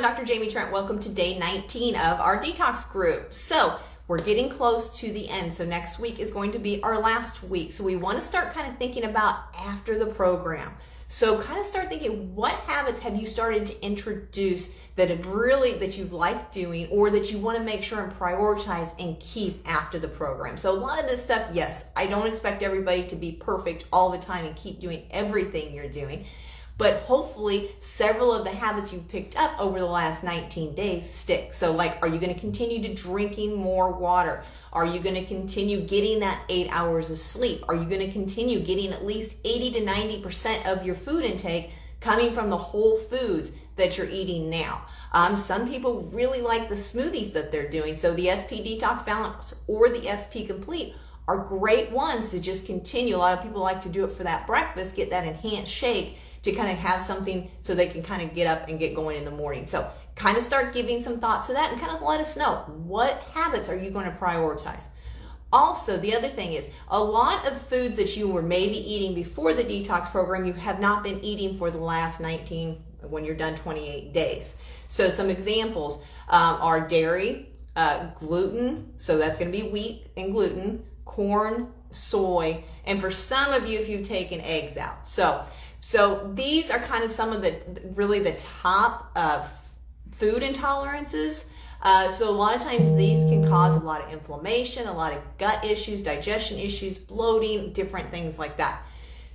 I'm Dr. Jaime Trent. Welcome to day 19 of our detox group. So we're getting close to the end. So next week is going to be our last week. So we want to start kind of thinking about after the program. So kind of start thinking, what habits have you started to introduce that you've liked doing, or that you want to make sure and prioritize and keep after the program? So a lot of this stuff, yes, I don't expect everybody to be perfect all the time and keep doing everything you're doing. But hopefully several of the habits you've picked up over the last 19 days stick. So like, are you going to continue to drinking more water? Are you going to continue getting that 8 hours of sleep? Are you going to continue getting at least 80 to 90% of your food intake coming from the whole foods that you're eating now? Some people really like the smoothies that they're doing. So the SP Detox Balance or the SP Complete are great ones to just continue. A lot of people like to do it for that breakfast, get that enhanced shake to kind of have something so they can kind of get up and get going in the morning. So kind of start giving some thoughts to that and kind of let us know, what habits are you going to prioritize? Also, the other thing is, a lot of foods that you were maybe eating before the detox program, you have not been eating for the last 19, when you're done 28 days. So some examples are dairy, gluten, so that's going to be wheat and gluten, corn, soy, and for some of you, if you've taken eggs out. So these are kind of some of the top food intolerances. So a lot of times these can cause a lot of inflammation, a lot of gut issues, digestion issues, bloating, different things like that.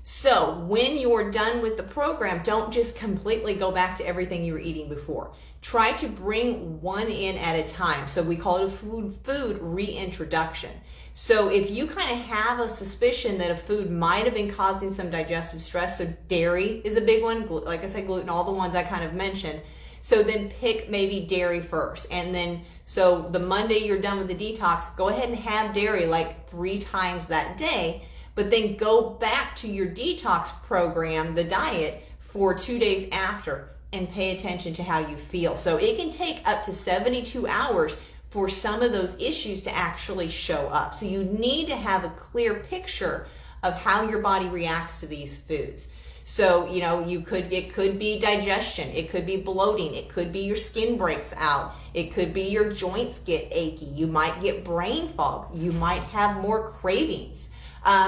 So when you're done with the program, don't just completely go back to everything you were eating before. Try to bring one in at a time. So we call it a food reintroduction. So if you kind of have a suspicion that a food might have been causing some digestive stress, so dairy is a big one, like I said, gluten, all the ones I kind of mentioned. So then pick maybe dairy first. And then, so the Monday you're done with the detox, go ahead and have dairy like 3 times that day, but then go back to your detox program, the diet, for 2 days after and pay attention to how you feel. So it can take up to 72 hours for some of those issues to actually show up. So you need to have a clear picture of how your body reacts to these foods. So, you know, it could be digestion, it could be bloating, it could be your skin breaks out, it could be your joints get achy, you might get brain fog, you might have more cravings.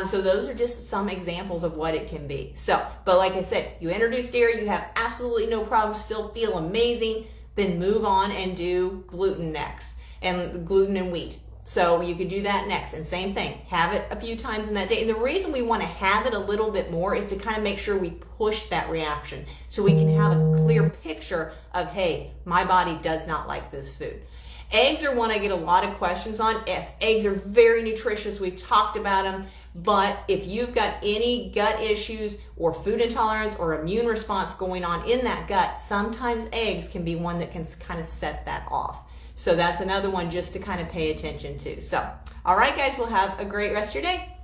So those are just some examples of what it can be. So, but like I said, you introduce dairy, you have absolutely no problem, still feel amazing, then move on and do gluten next, and gluten and wheat. So you could do that next, and same thing, have it a few times in that day. And the reason we want to have it a little bit more is to kind of make sure we push that reaction so we can have a clear picture of, hey, my body does not like this food. Eggs are one I get a lot of questions on. Yes, eggs are very nutritious. We've talked about them. But if you've got any gut issues or food intolerance or immune response going on in that gut, sometimes eggs can be one that can kind of set that off. So that's another one just to kind of pay attention to. So, all right, guys, we'll have a great rest of your day.